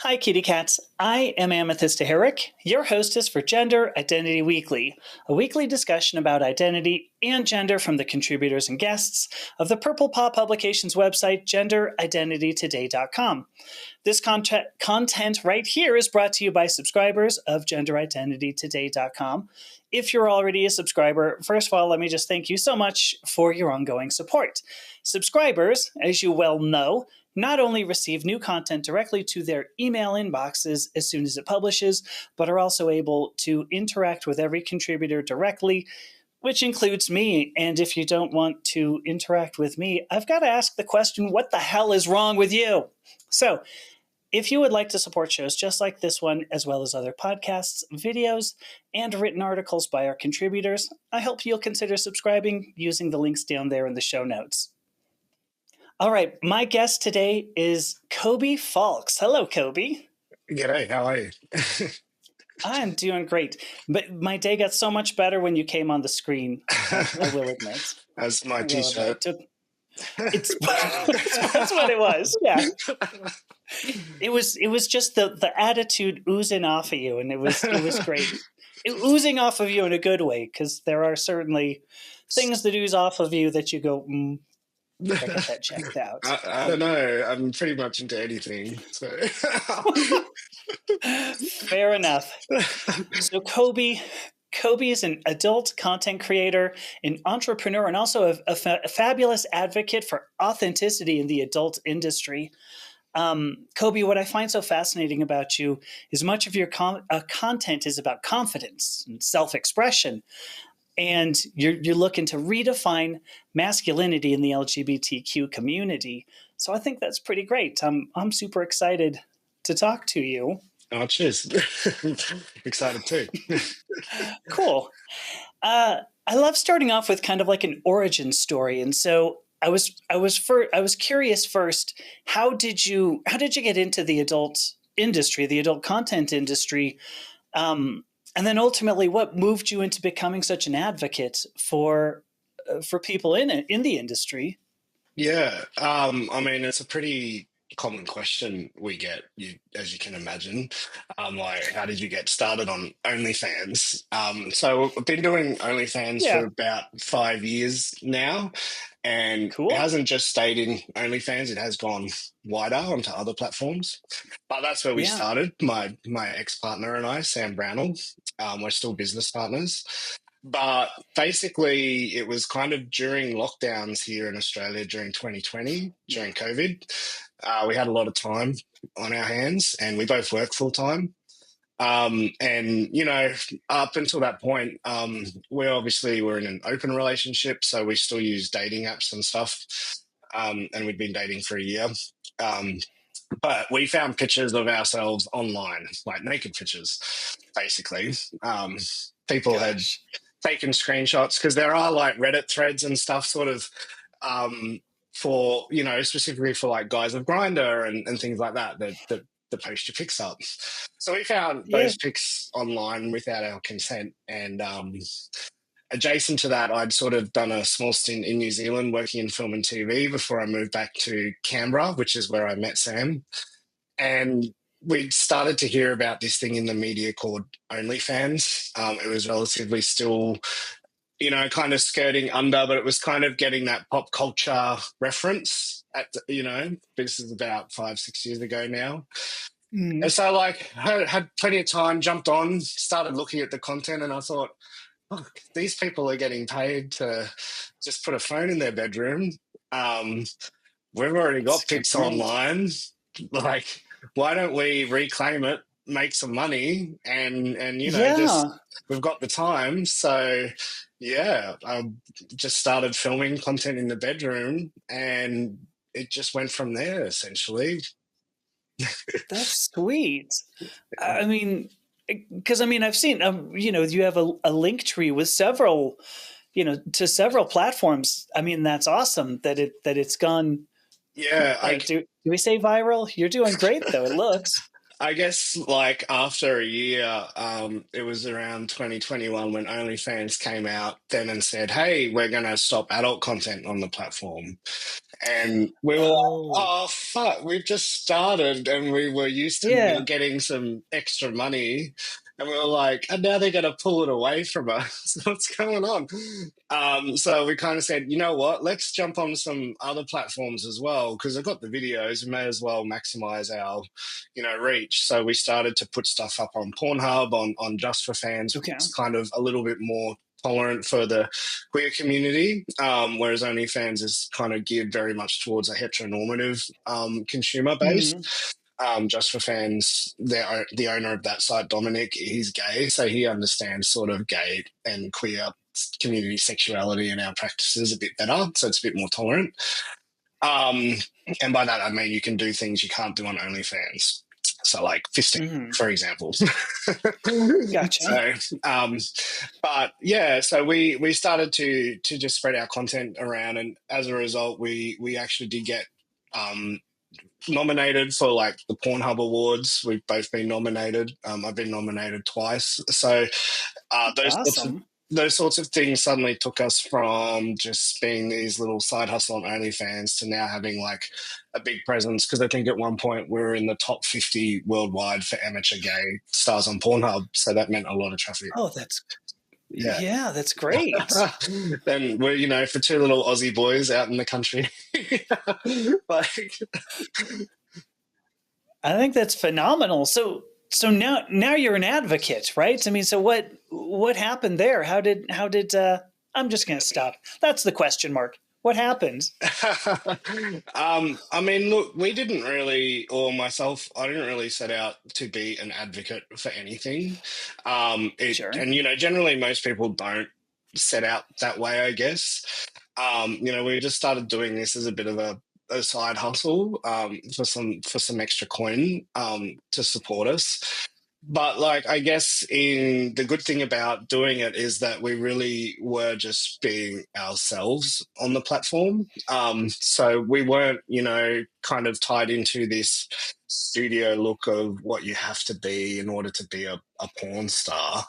Hi, kitty cats. I am Amethyst Herrick, your hostess for Gender Identity Weekly, a weekly discussion about identity and gender from the contributors and guests of the Purple Paw Publications website, genderidentitytoday.com. This content right here is brought to you by subscribers of genderidentitytoday.com. If you're already a subscriber, first of all, let me just thank you so much for your ongoing support. Subscribers, as you well know, not only receive new content directly to their email inboxes as soon as it publishes, but are also able to interact with every contributor directly, which includes me. And if you don't want to interact with me, I've got to ask the question, what the hell is wrong with you? So, if you would like to support shows just like this one, as well as other podcasts, videos, and written articles by our contributors, I hope you'll consider subscribing using the links down there in the show notes. All right, my guest today is Koby Falks. Hello, Koby. G'day, how are you? I'm doing great. But my day got so much better when you came on the screen, I will admit. That's my t-shirt. That's what it was, yeah. It was just the attitude oozing off of you, and it was great. Oozing off of you in a good way, because there are certainly things that ooze off of you that you go, I get that checked out. I don't know. I'm pretty much into anything. So. Fair enough. So Koby is an adult content creator, an entrepreneur, and also a fabulous advocate for authenticity in the adult industry. Koby, what I find so fascinating about you is much of your content is about confidence and self-expression. And you're looking to redefine masculinity in the LGBTQ community. So I think that's pretty great. I'm super excited to talk to you. Oh, cheers. Excited too. Cool. I love starting off with kind of like an origin story. And so I was curious first, how did you get into the adult industry, the adult content industry? And then ultimately, what moved you into becoming such an advocate for people in the industry? Yeah, I mean, it's a pretty common question we get, as you can imagine. Like, how did you get started on OnlyFans? So I've been doing OnlyFans for about 5 years now, and Cool. It hasn't just stayed in OnlyFans; it has gone wider onto other platforms. But that's where we started. My ex-partner and I, Sam Brownell, we're still business partners. But basically, it was kind of during lockdowns here in Australia during 2020, during COVID. We had a lot of time on our hands, and we both work full time. And, you know, up until that point, we obviously were in an open relationship, so we still use dating apps and stuff. And we'd been dating for a year. But we found pictures of ourselves online, like naked pictures, basically. People had taken screenshots, because there are like Reddit threads and stuff sort of for, you know, specifically for like guys of Grindr and things like that post your pics up. So we found those pics online without our consent. And adjacent to that, I'd sort of done a small stint in New Zealand working in film and TV before I moved back to Canberra, which is where I met Sam. And we started to hear about this thing in the media called OnlyFans. It was relatively still, you know, kind of skirting under, but it was kind of getting that pop culture reference you know, this is about 5-6 years ago now. And so like I had plenty of time, jumped on, started looking at the content, and I thought, look, these people are getting paid to just put a phone in their bedroom. We've already got pics online. Like, why don't we reclaim it, make some money, and you know, just we've got the time. So yeah, I just started filming content in the bedroom, and it just went from there, essentially. That's sweet. I mean, because I've seen, you know, you have a link tree with several, you know, to several platforms. I mean, that's awesome that it's gone. Yeah. Do we say viral? You're doing great, though. It looks. I guess like after a year, it was around 2021 when OnlyFans came out then and said, "Hey, we're going to stop adult content on the platform." And we were like, Oh, oh, fuck, we've just started and we were used to now yeah. getting some extra money. And we were like, and now they're going to pull it away from us. What's going on? So we kind of said, you know what, let's jump on some other platforms as well because I've got the videos. We may as well maximize our, reach. So we started to put stuff up on Pornhub, on Just for Fans, which Okay. is kind of a little bit more tolerant for the queer community, whereas OnlyFans is kind of geared very much towards a heteronormative consumer base. Mm, Just for Fans, the owner of that site, Dominic, he's gay, so he understands sort of gay and queer community sexuality and our practices a bit better, so it's a bit more tolerant. Um, and by that I mean you can do things you can't do on OnlyFans. So like fisting, hmm. for example. Gotcha. so, um, but yeah, so we started to just spread our content around, and as a result, we actually did get um, nominated for like the Pornhub Awards. We've both been nominated. I've been nominated twice. So those sorts of Awesome. things suddenly took us from just being these little side hustle on OnlyFans to now having like a big presence. Because I think at one point we were in the top 50 worldwide for amateur gay stars on Pornhub. So that meant a lot of traffic. Oh, Yeah. yeah, that's great. Then we're, for two little Aussie boys out in the country. like, I think that's phenomenal. So now you're an advocate, right? I mean, so what happened there? How did I'm just going to stop. That's the question mark. What happened? I mean, look, we didn't really, or myself, I didn't really set out to be an advocate for anything. Sure. And generally most people don't set out that way, I guess. We just started doing this as a bit of a side hustle for some extra coin to support us. But like, I guess in the good thing about doing it is that we really were just being ourselves on the platform. So we weren't, kind of tied into this studio look of what you have to be in order to be a porn star.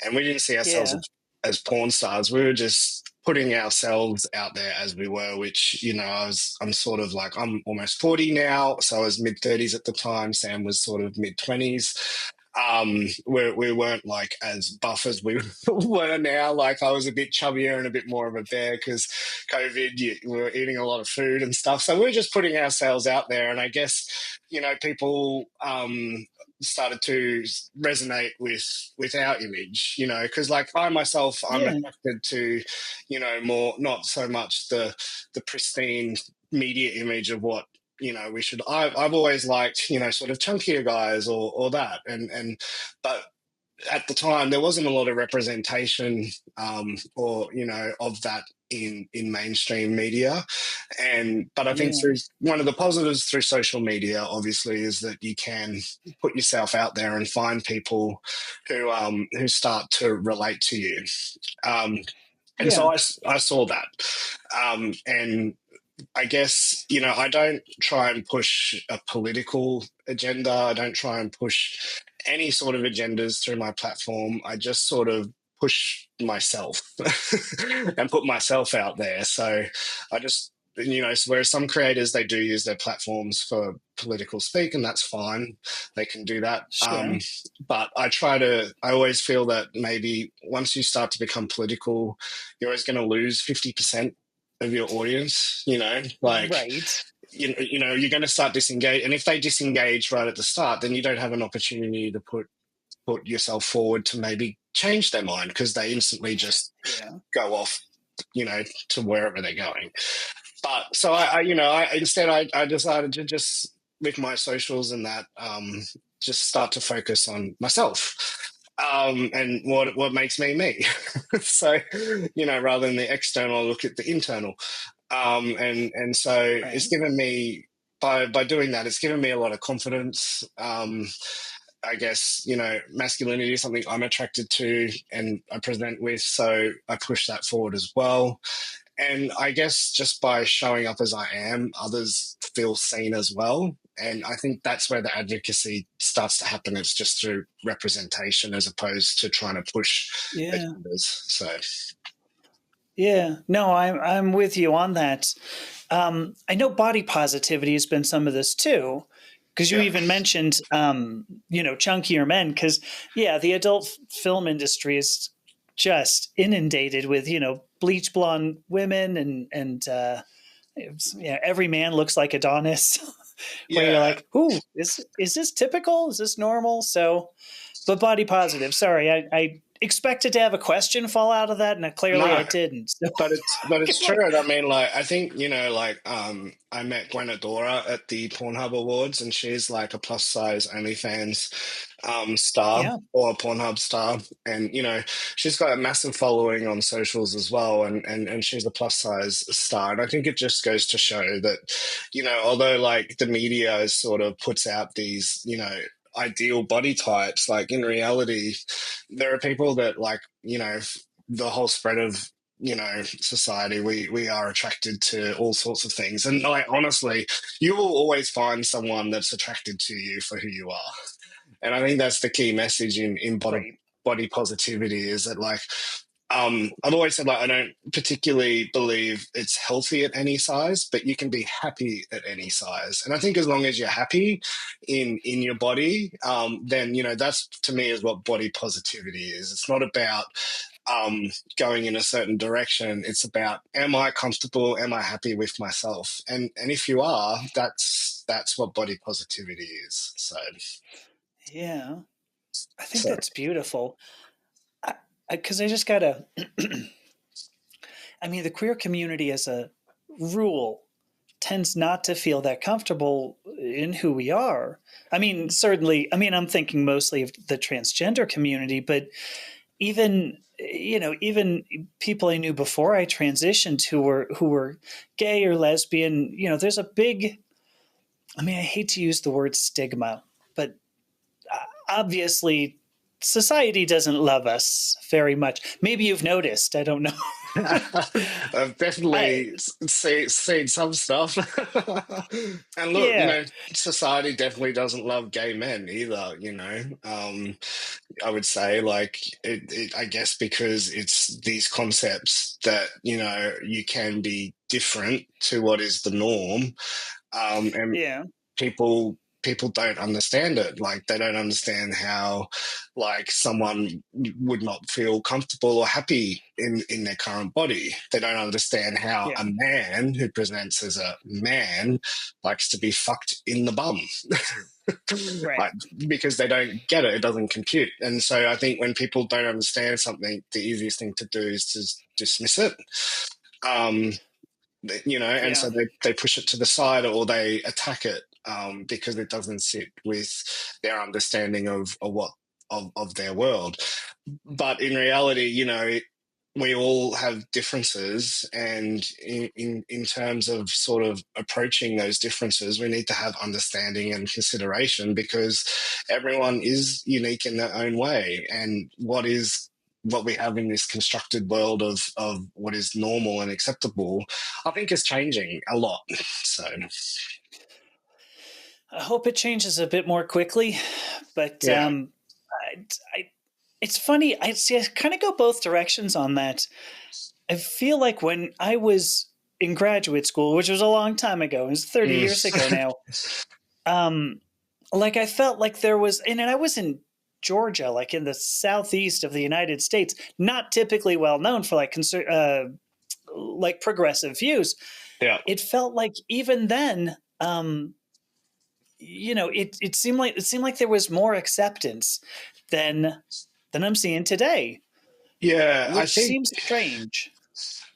And we didn't see ourselves Yeah. as porn stars. We were just putting ourselves out there as we were, which, I'm sort of like, I'm almost 40 now. So I was mid 30s at the time. Sam was sort of mid 20s. We weren't like as buff as we were now. Like I was a bit chubbier and a bit more of a bear because COVID, we were eating a lot of food and stuff. So we are just putting ourselves out there. And I guess, people started to resonate with our image, because like I myself, I'm Yeah. attracted to, more, not so much the pristine media image of what I've always liked sort of chunkier guys or that but at the time there wasn't a lot of representation or of that in mainstream media. But I think Yeah. through one of the positives through social media obviously is that you can put yourself out there and find people who start to relate to you. um, and so Yeah. I saw that. And I guess, I don't try and push a political agenda. I don't try and push any sort of agendas through my platform. I just sort of push myself and put myself out there. So I just, whereas some creators, they do use their platforms for political speak, and that's fine. They can do that. Sure. But I always feel that maybe once you start to become political, you're always going to lose 50% of your audience, like Right. you're going to start disengage, and if they disengage right at the start, then you don't have an opportunity to put yourself forward to maybe change their mind because they instantly just Yeah. go off, to wherever they're going. But so I decided to just with my socials and that just start to focus on myself and what makes me me. So rather than the external, I look at the internal. And so it's Right. given me by doing that, it's given me a lot of confidence. I guess, masculinity is something I'm attracted to and I present with. So I push that forward as well. And I guess just by showing up as I am, others feel seen as well. And I think that's where the advocacy starts to happen. It's just through representation as opposed to trying to push Yeah. agendas. So Yeah. No, I'm with you on that. I know body positivity has been some of this too, because you yeah, even mentioned, chunkier men. Because yeah, the adult film industry is just inundated with bleach blonde women and every man looks like Adonis. Where you're yeah. like, "Ooh, is this typical? Is this normal?" So, but body positive. Sorry, I expected to have a question fall out of that, and clearly I No, didn't. So, but it's go on. true. I mean, like I think I met Gwenadora at the Pornhub Awards, and she's like a plus size OnlyFans star Yeah, or a Pornhub star, and she's got a massive following on socials as well, and she's a plus size star, and I think it just goes to show that although like the media sort of puts out these ideal body types, like in reality there are people that like the whole spread of society, we are attracted to all sorts of things, and like honestly you will always find someone that's attracted to you for who you are. And I think that's the key message in right. body positivity, is that like I've always said, like, I don't particularly believe it's healthy at any size, but you can be happy at any size. And I think as long as you're happy in your body, then that's to me is what body positivity is. It's not about going in a certain direction. It's about, am I comfortable? Am I happy with myself? And if you are, that's what body positivity is. So Yeah, I think so that's beautiful. Because I just gotta. I mean, the queer community as a rule tends not to feel that comfortable in who we are. I mean, certainly, I mean, I'm thinking mostly of the transgender community, but even people I knew before I transitioned who were gay or lesbian, there's a big, I mean, I hate to use the word stigma, but obviously society doesn't love us very much. Maybe you've noticed, I don't know. I've I definitely seen some stuff. And look, Yeah, society definitely doesn't love gay men either, I would say, like, I guess because it's these concepts that, you can be different to what is the norm. And yeah, people don't understand it. Like, they don't understand how like someone would not feel comfortable or happy in their current body. They don't understand how yeah, a man who presents as a man likes to be fucked in the bum. right. Like, because they don't get it, it doesn't compute. And so I think when people don't understand something, the easiest thing to do is to dismiss it. um and Yeah, so they push it to the side, or they attack it, because it doesn't sit with their understanding of what of their world. But in reality, we all have differences, and in terms of sort of approaching those differences, we need to have understanding and consideration, because everyone is unique in their own way, and what we have in this constructed world of what is normal and acceptable, I think is changing a lot. So I hope it changes a bit more quickly, but yeah, I it's funny. I see. I kind of go both directions on that. I feel like when I was in graduate school, which was a long time ago, it was 30 years ago mm. now. Um, like I felt like there was, and I was in Georgia, like in the southeast of the United States, not typically well known for like progressive views. Yeah. It felt like even then, it seemed like there was more acceptance than I'm seeing today, Yeah, I which think. seems strange.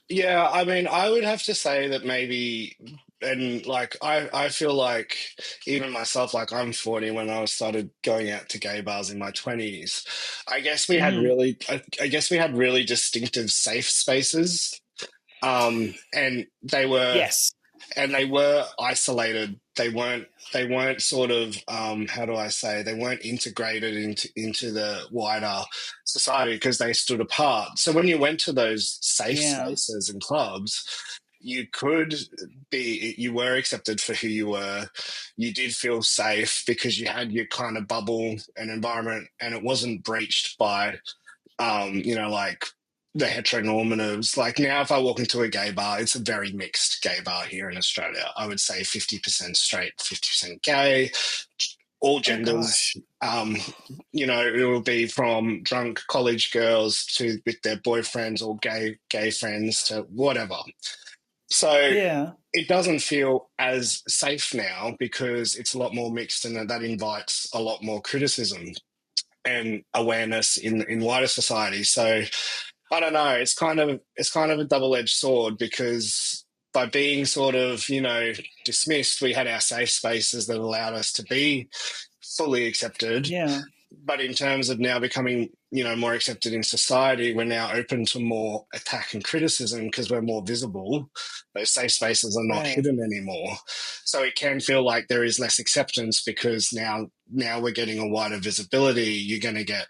Yeah, I mean, I would have to say that maybe, and like, I feel like even myself, like I'm 40, when I started going out to gay bars in my 20s, Mm, I guess we had really distinctive safe spaces. And yes. they were isolated. They weren't sort of, how do I say, they weren't integrated into the wider society, because they stood apart. So when you went to those safe Yeah. spaces and clubs, you were accepted for who you were. You did feel safe because you had your kind of bubble and environment, and it wasn't breached by, like the heteronormatives. Like now, if I walk into a gay bar, it's a very mixed gay bar here in Australia. I would say 50% straight, 50% gay, all Oh genders. gosh. It will be from drunk college girls to with their boyfriends or gay friends to whatever. So Yeah. it doesn't feel as safe now because it's a lot more mixed, and that invites a lot more criticism and awareness in wider society. So I don't know. It's kind of a double edged sword because by being sort of dismissed, we had our safe spaces that allowed us to be fully accepted. Yeah. But in terms of now becoming, more accepted in society, we're now open to more attack and criticism because we're more visible. Those safe spaces are not Right. hidden anymore. So it can feel like there is less acceptance because now we're getting a wider visibility. You're going to get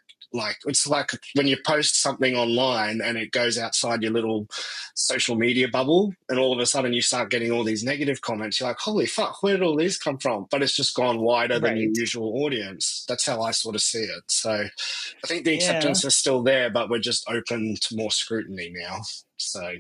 it's like when you post something online and it goes outside your little social media bubble, and all of a sudden you start getting all these negative comments. You're like, holy fuck, where did all these come from? But it's just gone wider than your Right. usual audience. That's how I sort of see it. So I think the Yeah. acceptance is still there, but we're just open to more scrutiny now. So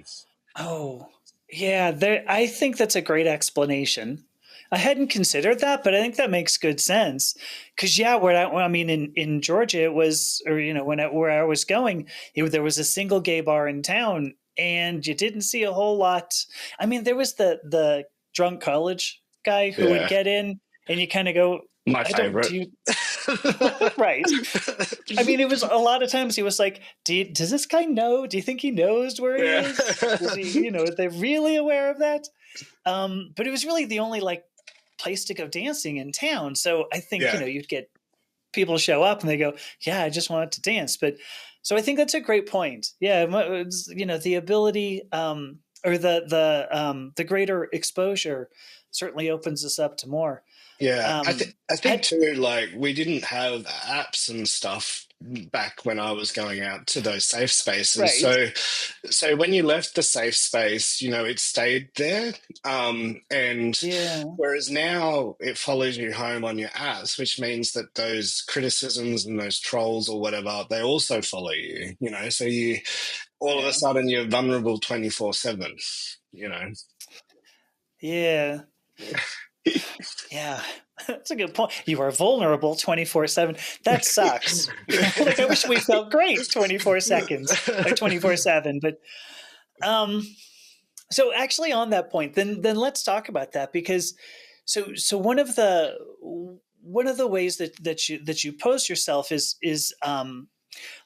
Oh, yeah. There. I think that's a great explanation. I hadn't considered that, but I think that makes good sense. Because yeah, I mean, in Georgia, it was, or where I was going, there was a single gay bar in town, and you didn't see a whole lot. I mean, there was the drunk college guy who would yeah, get in, and you kind of go, my I don't. favorite. Do you right? I mean, it was a lot of times he was like, does this guy know? Do you think he knows where he Yeah. is? Does he, are they really aware of that? But it was really the only like place to go dancing in town. So I think, Yeah. you'd get people show up and they go, yeah, I just wanted to dance. But so I think that's a great point. Yeah. The ability, or the greater exposure certainly opens us up to more. Yeah, Um, I think had, too, like we didn't have apps and stuff back when I was going out to those safe spaces. right. So when you left the safe space, it stayed there. And Yeah. whereas now it follows you home on your apps, which means that those criticisms and those trolls or whatever, they also follow you. So you all of a Yeah. sudden you're vulnerable 24/7, you know. Yeah. Yeah, that's a good point. You are vulnerable 24/7. That sucks. Like I wish we felt great 24 seconds, like 24/7. But um, so actually on that point, then let's talk about that because so one of the ways that you pose yourself is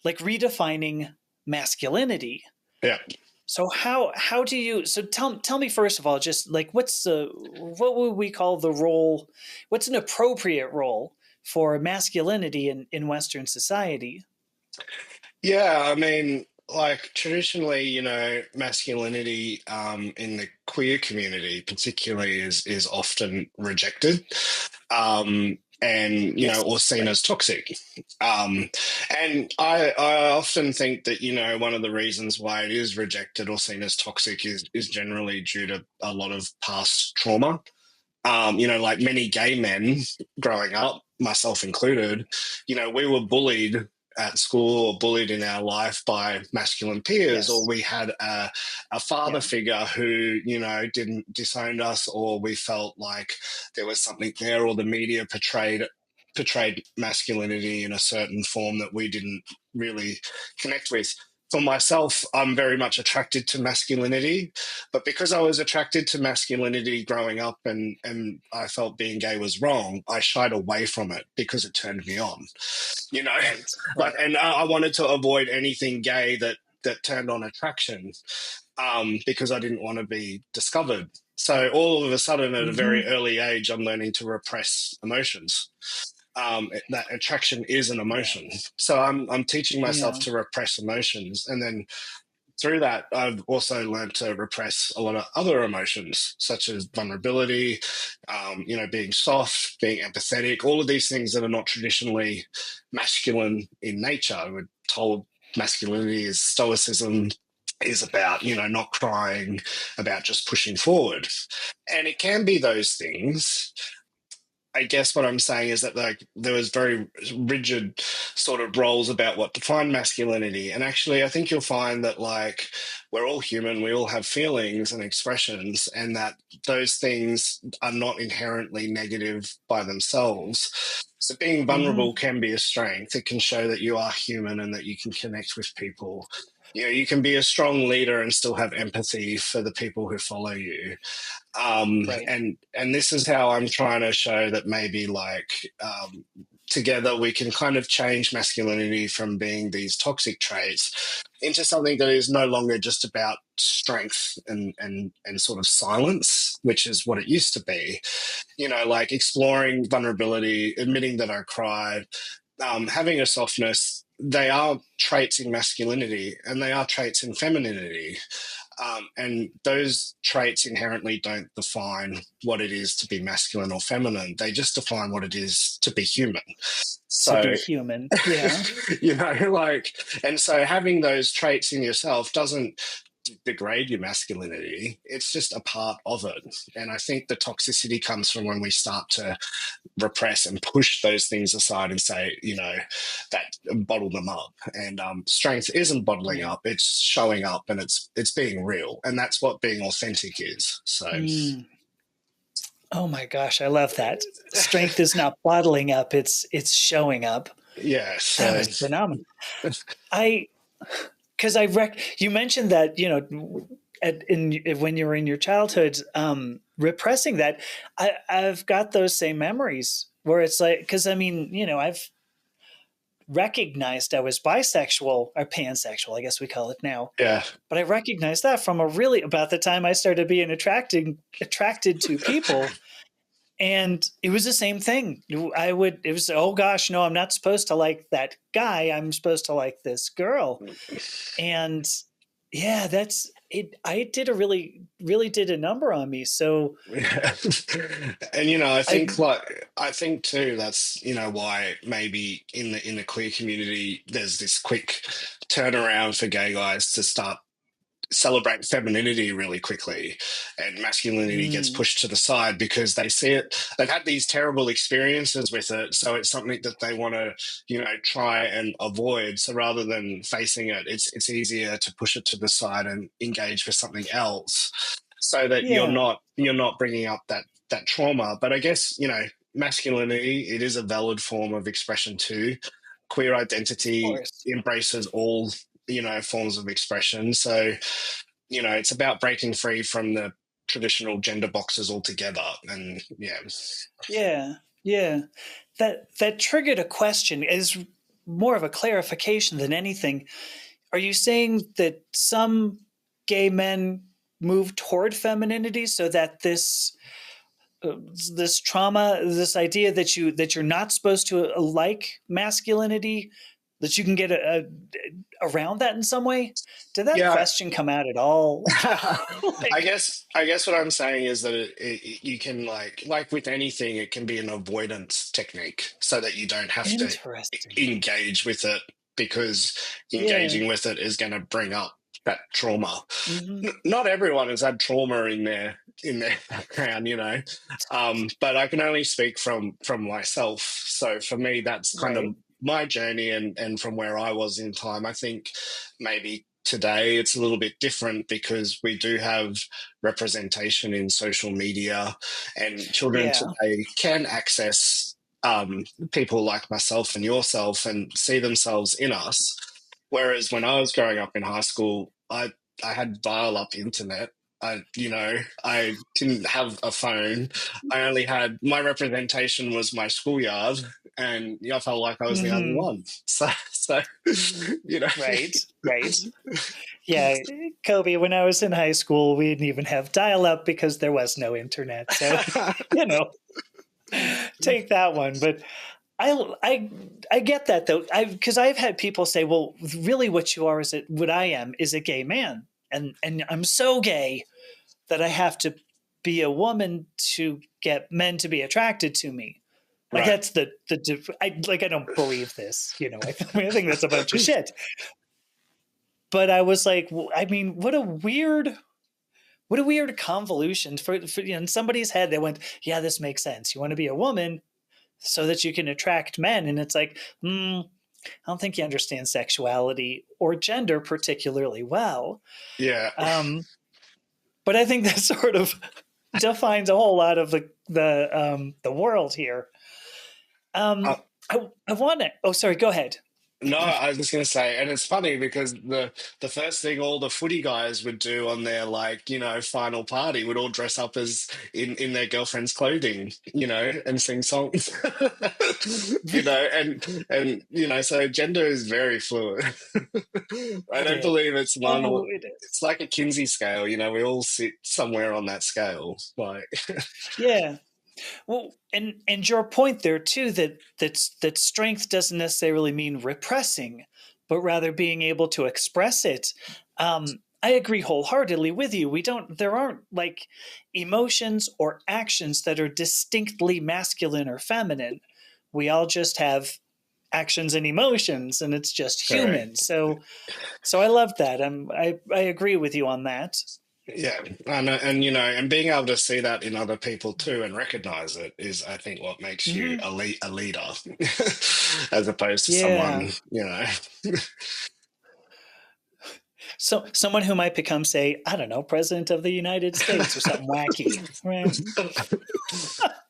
like redefining masculinity. Yeah. So how do you tell me first of all just like what would we call the role, what's an appropriate role for masculinity in Western society? Yeah, I mean, like traditionally, masculinity in the queer community, particularly, is often rejected, and Yes, or seen right. as toxic. And I often think that one of the reasons why it is rejected or seen as toxic is generally due to a lot of past trauma. Like many gay men growing up, myself included, we were bullied at school or bullied in our life by masculine peers, or Yes. we had a father Yeah. figure who, didn't disown us, or we felt like there was something there, or the media portrayed masculinity in a certain form that we didn't really connect with. For myself, I'm very much attracted to masculinity, but because I was attracted to masculinity growing up and I felt being gay was wrong, I shied away from it because it turned me on, you know. Right. But Right. and I wanted to avoid anything gay that turned on attraction, because I didn't want to be discovered. So all of a sudden, at a very Hmm. early age, I'm learning to repress emotions. That attraction is an Yeah. emotion. So I'm teaching myself Yeah. to repress emotions, and then through that, I've also learned to repress a lot of other emotions, such as vulnerability, being soft, being empathetic, all of these things that are not traditionally masculine in nature. We're told masculinity is stoicism, is about, not crying, about just pushing forward. And it can be those things. I guess what I'm saying is that like there was very rigid sort of roles about what defined masculinity. And actually I think you'll find that like we're all human, we all have feelings and expressions, and that those things are not inherently negative by themselves. So being vulnerable Mm-hmm. can be a strength. It can show that you are human and that you can connect with people. You can be a strong leader and still have empathy for the people who follow you. Right. And this is how I'm trying to show that maybe like together we can kind of change masculinity from being these toxic traits into something that is no longer just about strength and sort of silence, which is what it used to be. Like exploring vulnerability, admitting that I cried, having a softness. They are traits in masculinity and they are traits in femininity. And those traits inherently don't define what it is to be masculine or feminine. They just define what it is to be human. To So, be human. Yeah. like, and so having those traits in yourself doesn't degrade your masculinity. It's just a part of it. And I think the toxicity comes from when we start to repress and push those things aside and say, that bottle them up. And strength isn't bottling Right. up; it's showing up, and it's being real, and that's what being authentic is. So, Mm. Oh my gosh, I love that. Strength is not bottling up, it's showing up. yeah. That So, was phenomenal. I because you mentioned that, when you were in your childhood, repressing that. I've got those same memories where it's like, because I mean, I've recognized I was bisexual or pansexual, I guess we call it now. yeah, But I recognized that from about the time I started being attracted to people. And it was the same thing. It was, oh gosh, no, I'm not supposed to like that guy. I'm supposed to like this girl. And yeah, that's it. I did a really did a number on me. So yeah. And I, I think too that's why maybe in the queer community there's this quick turnaround for gay guys to start celebrate femininity really quickly, and masculinity gets mm, pushed to the side because they see it, they've had these terrible experiences with it, so it's something that they want to try and avoid. So rather than facing it, it's easier to push it to the side and engage with something else, so that yeah, you're not bringing up that trauma. But I guess masculinity, it is a valid form of expression too. Queer of identity course. embraces all forms of expression. So it's about breaking free from the traditional gender boxes altogether. And yeah. Yeah, yeah. That triggered a question, is more of a clarification than anything. Are you saying that some gay men move toward femininity so that uh, this trauma, this idea that you're not supposed to like masculinity, that you can get around that in some way? Did that Yeah. question come out at all? I Like, guess I guess what I'm saying is that you can like with anything, it can be an avoidance technique so that you don't have to interesting. engage with it, because Yeah. engaging with it is going to bring up that trauma. Hmm. Not everyone has had trauma in their background, but I can only speak from myself. So for me, that's kind of Right. my journey, and from where I was in time. I think maybe today it's a little bit different because we do have representation in social media, and children Yeah. today can access people like myself and yourself and see themselves in us. Whereas when I was growing up in high school, I had dial-up internet. I didn't have a phone. I only had, my representation was my schoolyard, and I felt like I was the only Hmm. one. So you know, Right. Right. Yeah, Kobe, when I was in high school, we didn't even have dial up because there was no internet. So, you know, take that one. But I I get that though. Because I've had people say, "Well, really, what you are is it what I am is a gay man, and I'm so gay that I have to be a woman to get men to be attracted to me." Like right. that's the. I like I don't believe this. I think that's a bunch of shit. I but I was like, I mean, what a weird convolution for in somebody's head. They went, yeah, this makes sense. You want to be a woman so that you can attract men, and it's like, I don't think you understand sexuality or gender particularly well. Yeah. But I think that sort of defines a whole lot of the world here. Uh, I want to. Oh, sorry. Go ahead. no, I was just going to say, and it's funny because the first thing all the footy guys would do on their final party would all dress up as in their girlfriend's clothing, and sing songs, so gender is very fluid. I It don't is. believe it's one. Oh, it is. It's like a Kinsey scale, we all sit somewhere on that scale, like. Yeah. Well, and your point there too, that strength doesn't necessarily mean repressing, but rather being able to express it. I agree wholeheartedly with you. There aren't like emotions or actions that are distinctly masculine or feminine. We all just have actions and emotions, and it's just Correct. human. So I love that. I agree with you on that. Yeah, and being able to see that in other people too and recognize it is, I think, what makes you Hmm. a leader, as opposed to Yeah. someone. So someone who might become, say, I don't know, president of the United States or something wacky, right?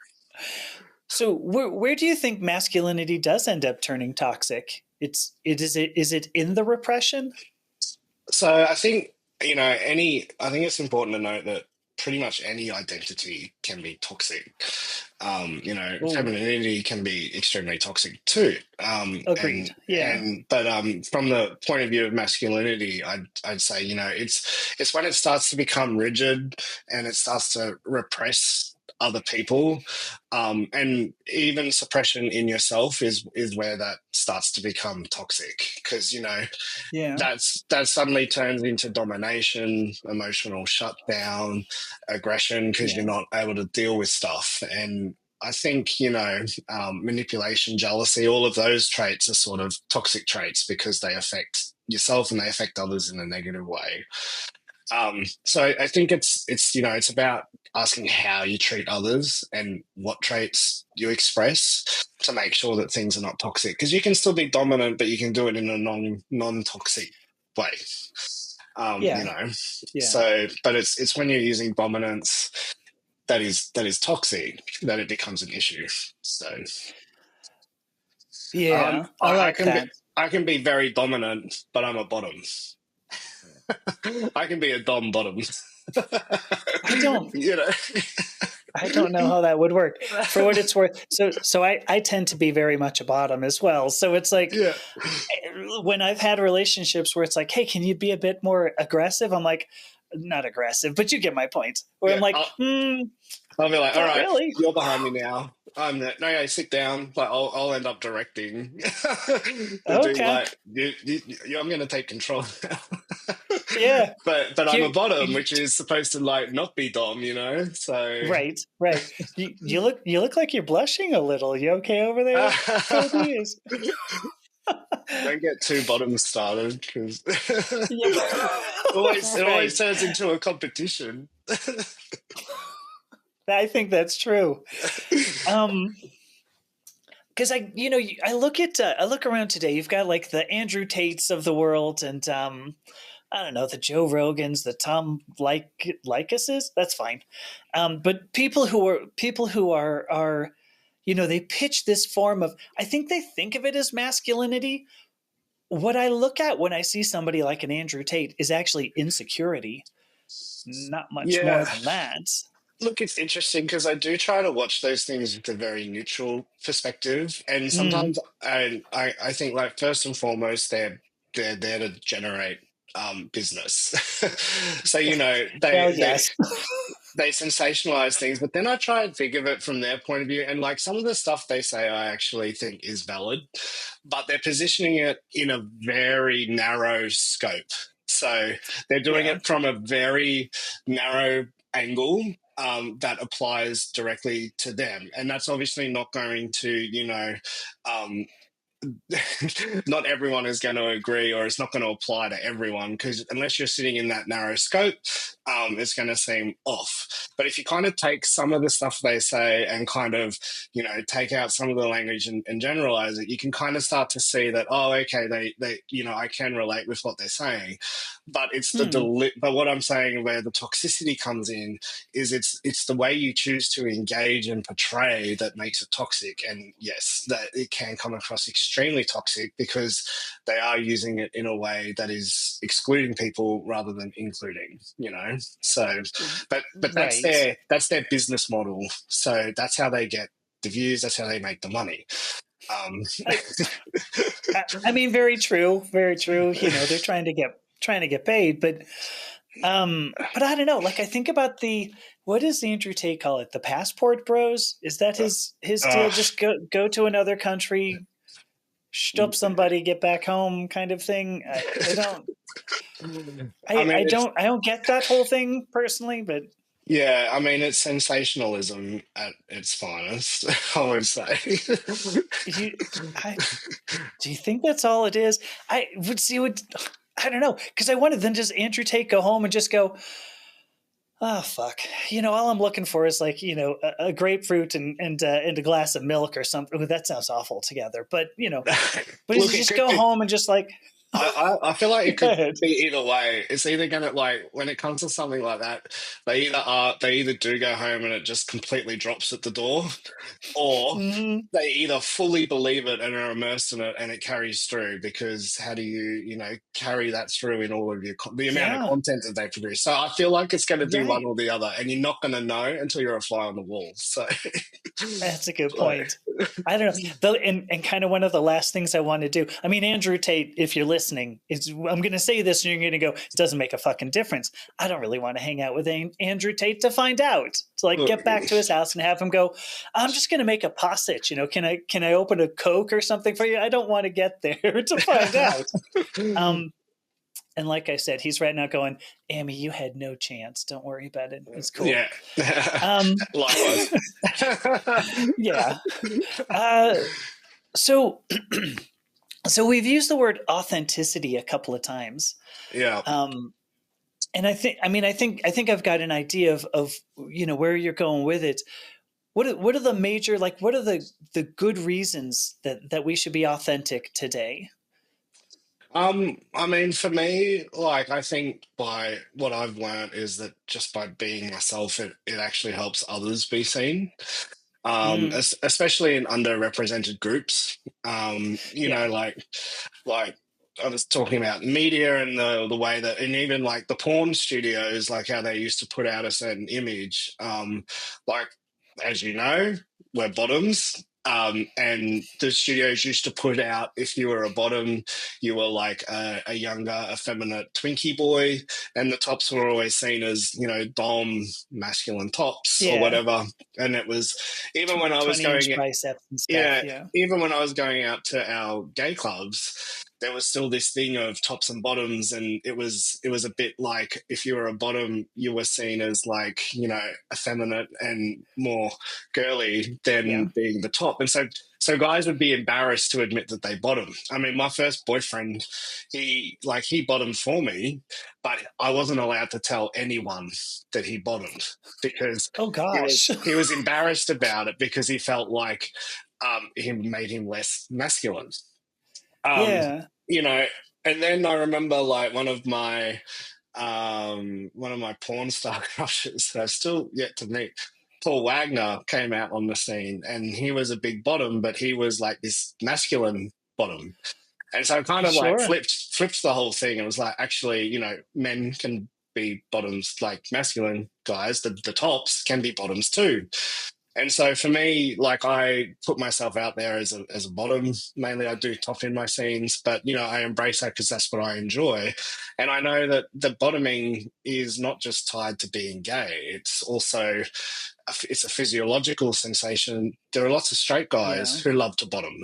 So where do you think masculinity does end up turning toxic? Is it in the repression? So I think I think it's important to note that pretty much any identity can be toxic. Oh, Femininity can be extremely toxic too. agreed. Yeah, But from the point of view of masculinity, I'd say it's when it starts to become rigid and it starts to repress other people, and even suppression in yourself is where that starts to become toxic because yeah, that suddenly turns into domination, emotional shutdown, aggression because you're yeah, not able to deal with stuff. And I think manipulation, jealousy, all of those traits are sort of toxic traits because they affect yourself and they affect others in a negative way. So I think it's about asking how you treat others and what traits you express to make sure that things are not toxic. Because you can still be dominant, but you can do it in a non toxic way. Um, you yeah, know, yeah, but it's when you're using dominance that is toxic that it becomes an issue. So yeah. I I like can be that. I can be very dominant, but I'm a bottom. I can be a dom bottom. I don't. you know. I don't know how that would work. For what it's worth, so I tend to be very much a bottom as well. So it's like Yeah. when I've had relationships where it's like, hey, can you be a bit more aggressive? I'm like, not aggressive, but you get my point. Where I'm Yeah. like, I'll be like, all not right, really. you're behind me now. No, sit down. Like, I'll end up directing the dude. Okay. Like, I'm going to take control now. Yeah. but I'm a bottom, You which is supposed to like not be dom. So right, right. You look like you're blushing a little. You okay over there, Koby? Is don't get two bottoms started because Yep. it always Right. turns into a competition. I think that's true. Um, because I look around today. You've got like the Andrew Tates of the world, and I don't know, the Joe Rogans, the Tom Likeses. That's fine. But people who are they pitch this form of. I think they think of it as masculinity. What I look at when I see somebody like an Andrew Tate is actually insecurity. Not much more Yeah. than that. Look, it's interesting because I do try to watch those things with a very neutral perspective, and Mm. sometimes I think like first and foremost they're there to generate business. So Well, they yes. they sensationalize things, but then I try and think of it from their point of view, and like some of the stuff they say I actually think is valid, but they're positioning it in a very narrow scope. So they're doing Yeah. it from a very narrow angle that applies directly to them, and that's obviously not going to um, not everyone is going to agree, or it's not going to apply to everyone, because unless you're sitting in that narrow scope, it's going to seem off. But if you kind of take some of the stuff they say and kind of, take out some of the language and generalize it, you can kind of start to see that, oh, okay, they I can relate with what they're saying. But it's but what I'm saying where the toxicity comes in is it's the way you choose to engage and portray that makes it toxic. And yes, that it can come across extremely toxic because they are using it in a way that is excluding people rather than including, So, but Right. that's their business model. So that's how they get the views. That's how they make the money. I mean, very true, very true. They're trying to get paid, but I don't know. Like, I think about what does Andrew Tate call it? The passport bros? Is that his deal? Just go to another country, shtup somebody, get back home, kind of thing. I don't. I don't get that whole thing personally, but yeah, I mean, it's sensationalism at its finest, I would say. Do you think that's all it is? I don't know, because I wanted then just Andrew Tate go home and just go, oh fuck, all I'm looking for is like a grapefruit and a glass of milk or something. Ooh, that sounds awful together, but but Look, just go home and just like. I feel like it Go could ahead. be either way. It's either gonna, like, when it comes to something like that, they either do go home and it just completely drops at the door, or Mm-hmm. they either fully believe it and are immersed in it and it carries through. Because how do you carry that through in all of the amount of Yeah. content that they produce? So I feel like it's going to do one Right. or the other, and you're not going to know until you're a fly on the wall. So That's a good point. I don't know. Though, and kind of one of the last things I want to do. I mean, Andrew Tate, if you're listening, I'm going to say this, and you're going to go, it doesn't make a fucking difference. I don't really want to hang out with Andrew Tate to find out. To like look, get back to his house and have him go, I'm just going to make a postage. Can I open a Coke or something for you? I don't want to get there to find out. And like I said, he's right now going, Amy, you had no chance. Don't worry about it. It's cool. yeah. Likewise. Yeah. So so we've used the word authenticity a couple of times. Yeah. And I think I've got an idea of where you're going with it. What are the major, like, what are the good reasons that we should be authentic today? I mean, for me, like, I think by what I've learned is that just by being myself, it actually helps others be seen. Mm, Especially in underrepresented groups. yeah. Like I was talking about media and the way that, and even like the porn studios, like how they used to put out a certain image. Like, as you know, we're bottoms. And the studios used to put out, if you were a bottom, you were like a younger, effeminate Twinkie boy, and the tops were always seen as, dom, masculine tops or Yeah. whatever. And it was, even when I was 20-inch going, biceps and stuff. yeah, Yeah. even when I was going out to our gay clubs, there was still this thing of tops and bottoms, and it was a bit like, if you were a bottom, you were seen as like, effeminate and more girly Yeah. than being the top. And so guys would be embarrassed to admit that they bottom. I mean, my first boyfriend, he bottomed for me, but I wasn't allowed to tell anyone that he bottomed, because Oh he gosh. was he was embarrassed about it, because he felt like he made him less masculine. Um, Yeah. you know, and then I remember, like, one of my porn star crushes that I've still yet to meet, Paul Wagner, came out on the scene, and he was a big bottom, but he was like this masculine bottom. And so I kind of like Sure. flipped the whole thing, and was like, actually, men can be bottoms, like masculine guys, the tops can be bottoms too. And so for me, like, I put myself out there as a bottom. Mainly I do top in my scenes, but I embrace that because that's what I enjoy. And I know that the bottoming is not just tied to being gay. It's also it's a physiological sensation. There are lots of straight guys Yeah. who love to bottom,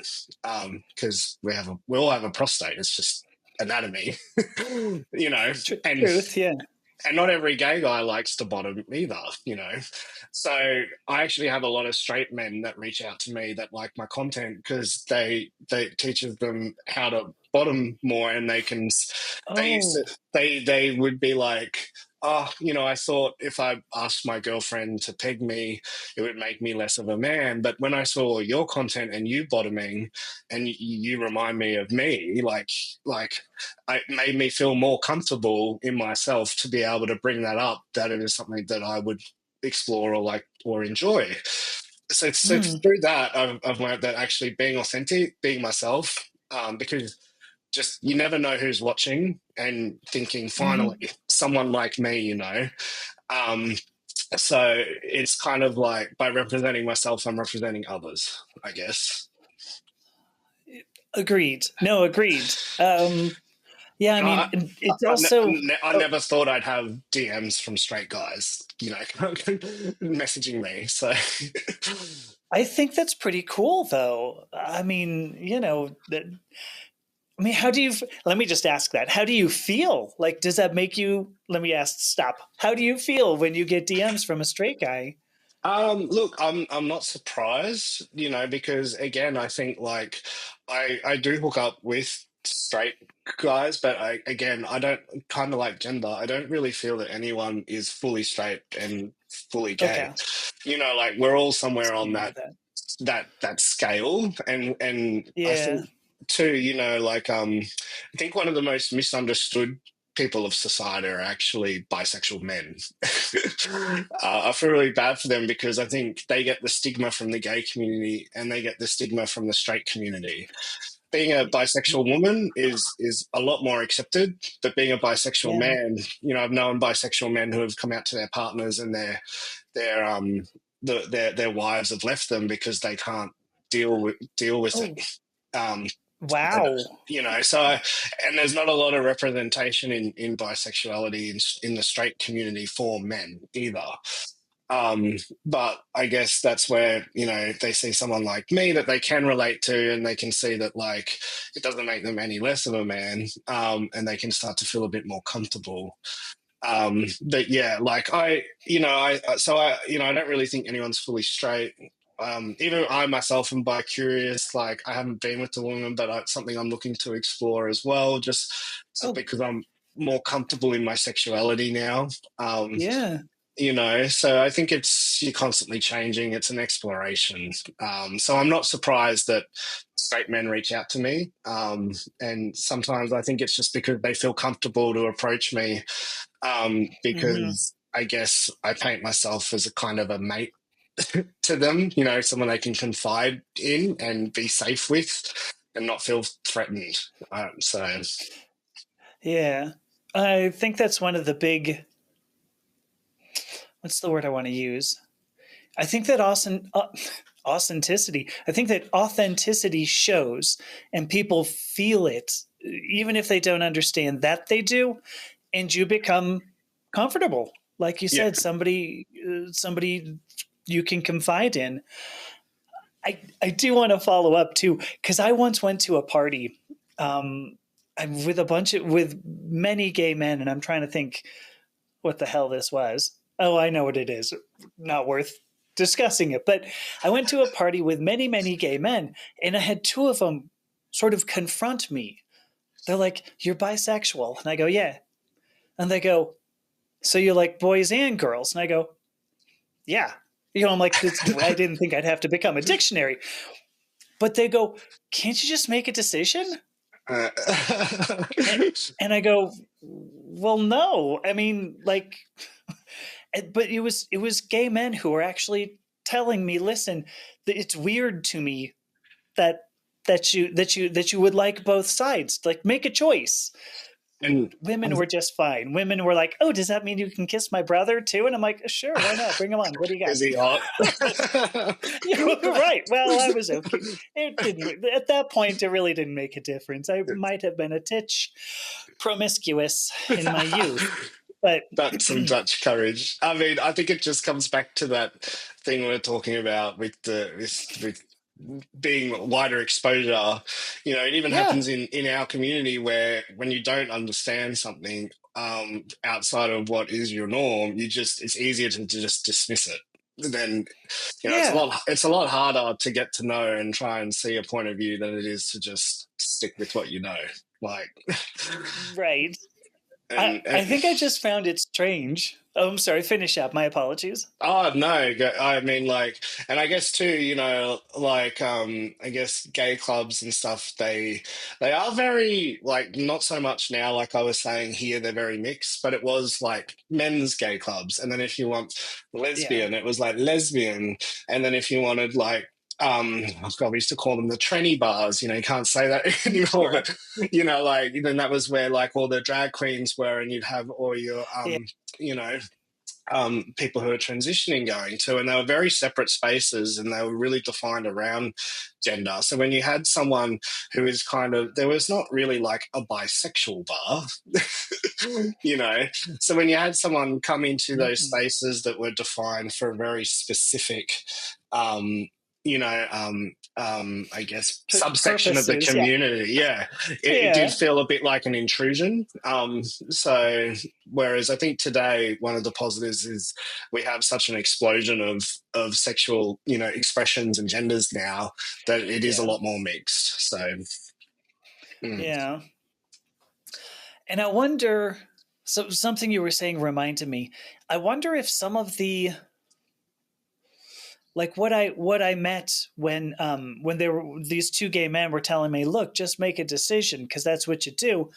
because we all have a prostate. It's just anatomy, and Truth. Yeah. And not every gay guy likes to bottom either, you know. So I actually have a lot of straight men that reach out to me that like my content because they teaches them how to bottom more, and they used Oh. to they would be like, oh, you know, I thought if I asked my girlfriend to peg me, it would make me less of a man. But when I saw your content and you bottoming, and you remind me of me, like it made me feel more comfortable in myself to be able to bring that up, that it is something that I would explore or like or enjoy. So Mm, through that, I've learned that actually being authentic, being myself, because just you never know who's watching and thinking, finally, hmm. someone like me, you know. Um, so it's kind of like by representing myself, I'm representing others, I guess. Agreed. No, agreed. Yeah, I And mean, it's I, also. I Oh, never thought I'd have DMs from straight guys, you know, messaging me. So, I think that's pretty cool, though. I mean, I mean, how do you? Let me just ask that. How do you feel? Like, does that make you? Let me ask. Stop. How do you feel when you get DMs from a straight guy? look, I'm not surprised, you know, because again, I think like I do hook up with straight guys, but I don't kind of like gender. I don't really feel that anyone is fully straight and fully gay. Okay, You know, like we're all somewhere on see with that. that scale, and I Yeah. think too, you know, like I think one of the most misunderstood people of society are actually bisexual men. I feel really bad for them because I think they get the stigma from the gay community and they get the stigma from the straight community. Being a bisexual woman is a lot more accepted, but being a bisexual Yeah. man, you know, I've known bisexual men who have come out to their partners and their their wives have left them because they can't deal with Oh, it. Um, and, wow. you know, and there's not a lot of representation in bisexuality in the straight community for men either. Um, but I guess that's where, you know, they see someone like me that they can relate to and they can see that, like, it doesn't make them any less of a man, and they can start to feel a bit more comfortable. But yeah, like you know, I don't really think anyone's fully straight. Even I myself am bi-curious. Like, I haven't been with a woman, but it's something I'm looking to explore as well, just Oh, simply because I'm more comfortable in my sexuality now. Um, yeah. you know, so I think you're constantly changing. It's an exploration. So I'm not surprised that straight men reach out to me. And sometimes I think it's just because they feel comfortable to approach me, Hmm. because I guess I paint myself as a kind of a mate to them, you know, someone they can confide in and be safe with and not feel threatened. So, Yeah. I think that's one of the big. What's the word I want to use? I think that authenticity. I think that authenticity shows, and people feel it, even if they don't understand that they do, and you become comfortable. Like you yeah. said, somebody you can confide in. I do want to follow up too because I once went to a party. I'm with many gay men, and I'm trying to think what the hell this was. Oh, I know what it is. Not worth discussing it. But I went to a party with many, many gay men, and I had two of them sort of confront me. They're like, "You're bisexual," and I go, "Yeah," and they go, "So you like boys and girls?" And I go, "Yeah." I'm like, I didn't think I'd have to become a dictionary. But they go, "Can't you just make a decision?" Uh, And, and I go, "Well, no. I mean, like, but it was gay men who were actually telling me, listen, it's weird to me that that you would like both sides. Like, make a choice." and Women were just fine. Women were like, "Oh, does that mean you can kiss my brother too?" And I'm like, "Sure, why not? Bring him on. What do you got?" is he hot? You're right. Well, I was okay. It didn't at that point. It really didn't make a difference. I might have been a titch promiscuous in my youth, but That's some Dutch courage. I mean, I think it just comes back to that thing we are talking about with with being wider exposure. You know, it even yeah, happens in our community where when you don't understand something, outside of what is your norm, it's easier to just dismiss it. Then Yeah. it's a lot harder to get to know and try and see a point of view than it is to just stick with what you know. Like, Right. I, and I think I just found it strange. Oh, I'm sorry. Finish up. My apologies. oh no, I mean like, and I guess too, like I guess gay clubs and stuff, they are very like not so much now, like I was saying here, they're very mixed, but it was like men's gay clubs, and then if you want Yeah. lesbian, it was like lesbian, and then if you wanted like oh God, we used to call them the tranny bars. You can't say that anymore, Sure. but like then that was where like all the drag queens were, and you'd have all your Yeah. you know people who are transitioning going to, and they were very separate spaces and they were really defined around gender. So when you had someone who is there was not really like a bisexual bar, you know. So when you had someone come into those Mm-mm. spaces that were defined for a very specific, um, I guess subsection of the Purposes. Yeah. community, yeah, it did Yeah. feel a bit like an intrusion. So whereas I think today one of the positives is we have such an explosion of sexual, expressions and genders now that it is a Yeah. lot more mixed. So mm. Yeah. And I wonder. So something you were saying reminded me. I wonder if some of the like what I met when there were these two gay men were telling me, look, just make a decision because that's what you do.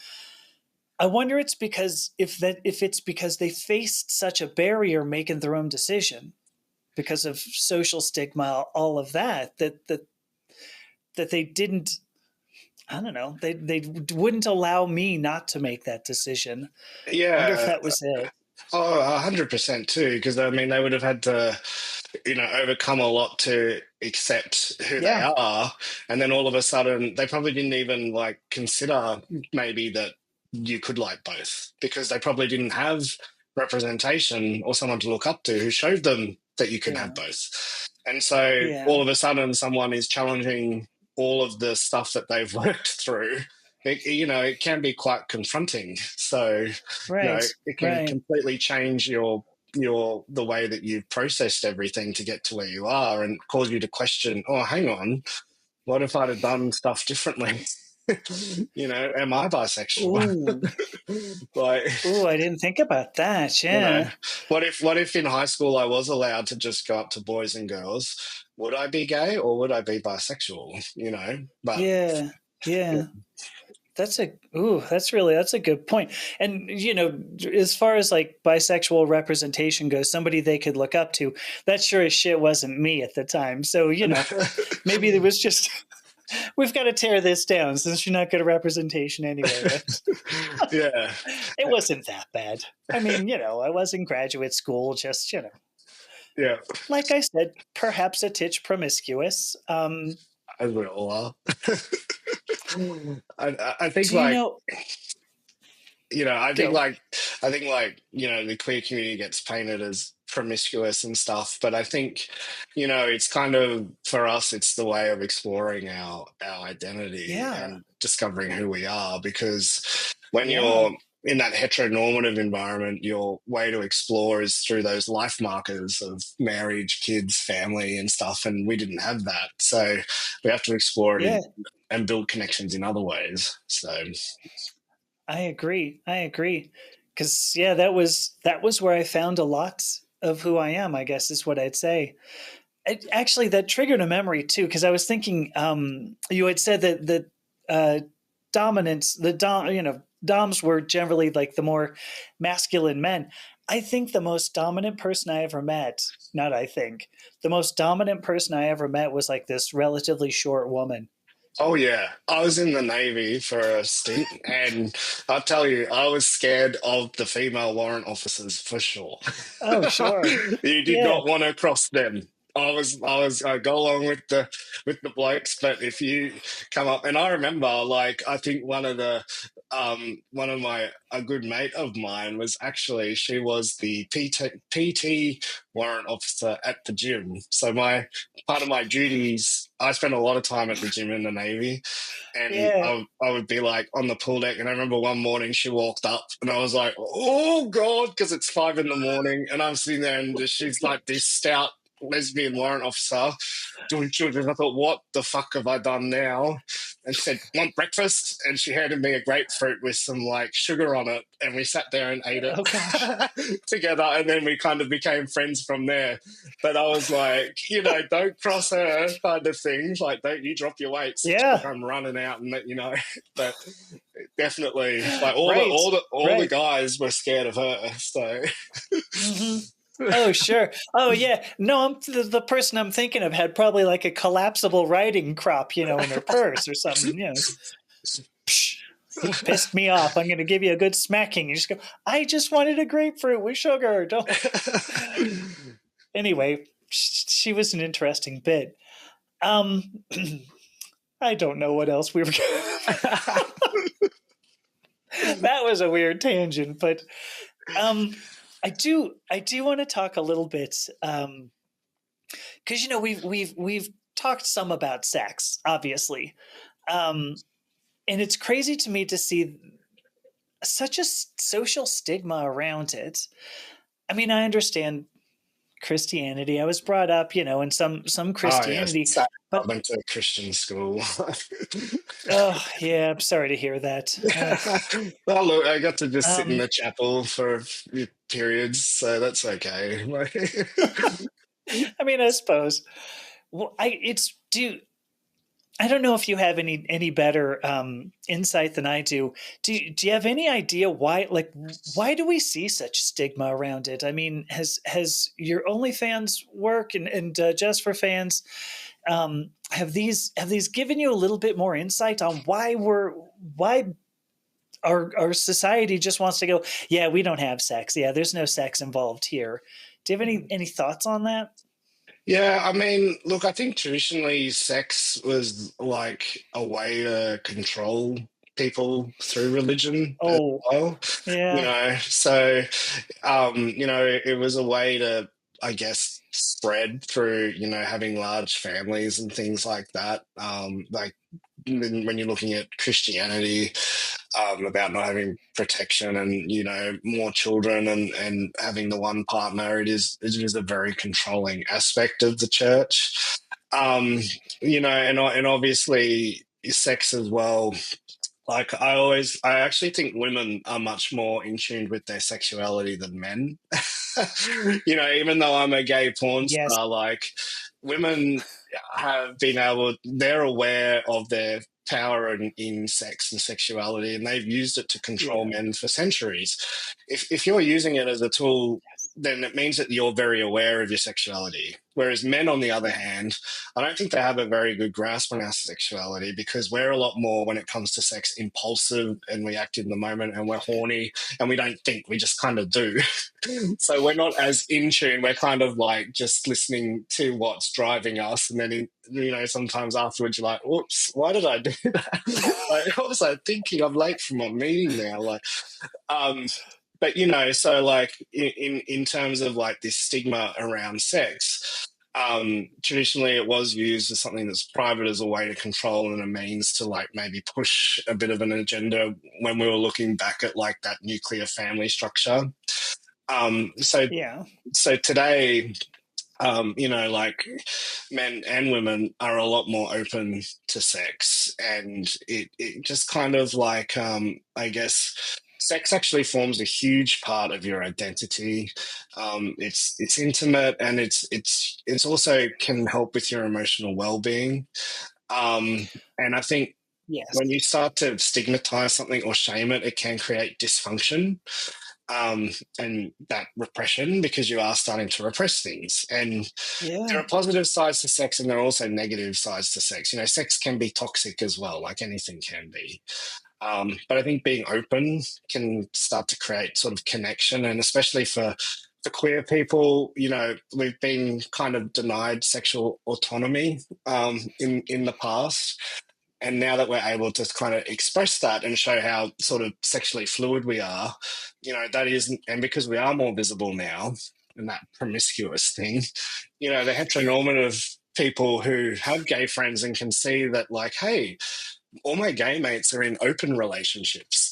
I wonder if it's because they faced such a barrier making their own decision because of social stigma, all of that they didn't. I don't know. They wouldn't allow me not to make that decision. Wonder if Yeah. that was it. Oh, 100% too, because I mean, they would have had to, overcome a lot to accept who they Yeah, are. And then all of a sudden, they probably didn't even like consider maybe that you could like both because they probably didn't have representation or someone to look up to who showed them that you can have yeah, both. And so yeah. all of a sudden, someone is challenging all of the stuff that they've worked through. It can be quite confronting. So, Right, it can right. completely change the way that you've processed everything to get to where you are and cause you to question, oh, hang on, what if I'd have done stuff differently? Am I bisexual? Ooh, like, ooh. I didn't think about that. you know, Yeah, what if in high school I was allowed to just go up to boys and girls? Would I be gay or would I be bisexual? But yeah, yeah, yeah. That's a good point. And as far as like bisexual representation goes, somebody they could look up to, that sure as shit wasn't me at the time. So, maybe it was just we've got to tear this down since you're not good at representation anyway, but yeah, it wasn't that bad. I mean, I was in graduate school, just, yeah, like I said, perhaps a titch promiscuous. as we all are. I think Do you like know I think go. like the queer community gets painted as promiscuous and stuff, but I think it's kind of for us it's the way of exploring our identity Yeah. and discovering who we are because when Yeah. you're in that heteronormative environment, your way to explore is through those life markers of marriage, kids, family, and stuff. And we didn't have that. So we have to explore it Yeah. and build connections in other ways. So, I agree. I agree. Cuz yeah, that was where I found a lot of who I am, I guess is what I'd say. Actually, that triggered a memory too cuz I was thinking you had said that uh dominance the doms were generally like the more masculine men. I think the most dominant person I ever met, not I think, the most dominant person I ever met was like this relatively short woman. oh yeah, I was in the Navy for a stint, and I'll tell you, I was scared of the female warrant officers for sure. Oh, sure. You did Yeah. not want to cross them. I go along with the blokes, but if you come up, and I remember, like, I think one of my a good mate of mine was actually she was the PT warrant officer at the gym. So my part of my duties I spent a lot of time at the gym in the Navy, and Yeah. I would be like on the pool deck. And I remember one morning she walked up, and I was like, "Oh God," because it's 5 a.m, and I'm sitting there, and she's like this stout lesbian warrant officer doing children. I thought, what the fuck have I done now? And she said, "Want breakfast?" And she handed me a grapefruit with some like sugar on it, and we sat there and ate it Oh gosh. together. And then we kind of became friends from there. But I was like, don't cross her, kind of thing. Like, don't you drop your weights. Like, Yeah. I'm running out and let you know. But definitely, like all the Right. all the all the Right. guys were scared of her. So Hmm. Oh, sure. Oh, yeah. No, the person I'm thinking of had probably like a collapsible riding crop, in her purse or something. Psh, you pissed me off. I'm going to give you a good smacking. You just go, I just wanted a grapefruit with sugar. Don't. Anyway, she was an interesting bit. Um, I don't know what else we were. That was a weird tangent, but I do want to talk a little bit because we've talked some about sex, obviously, and it's crazy to me to see such a social stigma around it. I mean, I understand Christianity. I was brought up, in some oh yes, Christianity, I but went to a Christian school. oh yeah, I'm sorry to hear that. Well, look, I got to just sit in Um, the chapel for a few periods, so that's okay. I mean, I suppose. Well, I don't know if you have any better insight than I do. Do you have any idea why do we see such stigma around it? I mean, has your OnlyFans work and Just for Fans have these given you a little bit more insight on why our society just wants to go? Yeah, we don't have sex. Yeah, there's no sex involved here. Do you have any thoughts on that? Yeah, I mean, look, I think traditionally sex was like a way to control people through religion as Oh, well. yeah, So it was a way to, I guess, spread through, having large families and things like that. Like when you're looking at Christianity, about not having protection and more children and having the one partner, it is a very controlling aspect of the church. Um, and obviously sex as well. Like I actually think women are much more in tune with their sexuality than men. Even though I'm a gay porn yes, star, like women they're aware of their power in sex and sexuality, and they've used it to control yeah, men for centuries. If you're using it as a tool, then it means that you're very aware of your sexuality. Whereas men, on the other hand, I don't think they have a very good grasp on our sexuality because we're a lot more, when it comes to sex, impulsive and we act in the moment and we're horny and we don't think, we just kind of do. So we're not as in tune. We're kind of like just listening to what's driving us. And then, sometimes afterwards you're like, whoops, why did I do that? Like, what was I thinking? I'm late for my meeting now. Like, um, but so like in terms of like this stigma around sex, traditionally it was used as something that's private, as a way to control and a means to like maybe push a bit of an agenda when we were looking back at like that nuclear family structure. Um, so yeah. so today, like men and women are a lot more open to sex, and it just kind of like, I guess, sex actually forms a huge part of your identity. It's intimate, and it's also can help with your emotional well-being. And I think Yes. when you start to stigmatize something or shame it, it can create dysfunction, and that repression, because you are starting to repress things. And there Yeah. are positive sides to sex, and there are also negative sides to sex. Sex can be toxic as well, like anything can be. But I think being open can start to create sort of connection, and especially for queer people, we've been kind of denied sexual autonomy in the past. And now that we're able to kind of express that and show how sort of sexually fluid we are, that is, and because we are more visible now, and that promiscuous thing, the heteronormative people who have gay friends and can see that, like, hey, all my gay mates are in open relationships.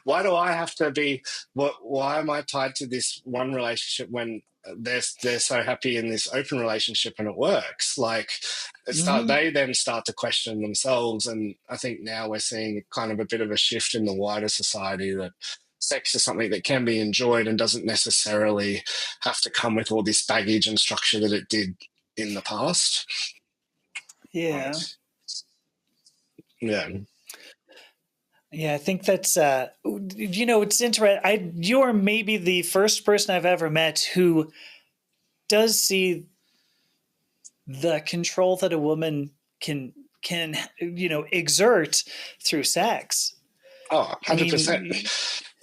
Why do I have to be? Why am I tied to this one relationship when they're so happy in this open relationship and it works? Like, Hmm. they then start to question themselves, and I think now we're seeing kind of a bit of a shift in the wider society that sex is something that can be enjoyed and doesn't necessarily have to come with all this baggage and structure that it did in the past. Yeah. Yeah. Yeah, I think that's it's interesting. You're maybe the first person I've ever met who does see the control that a woman can exert through sex. Oh, I 100%. mean,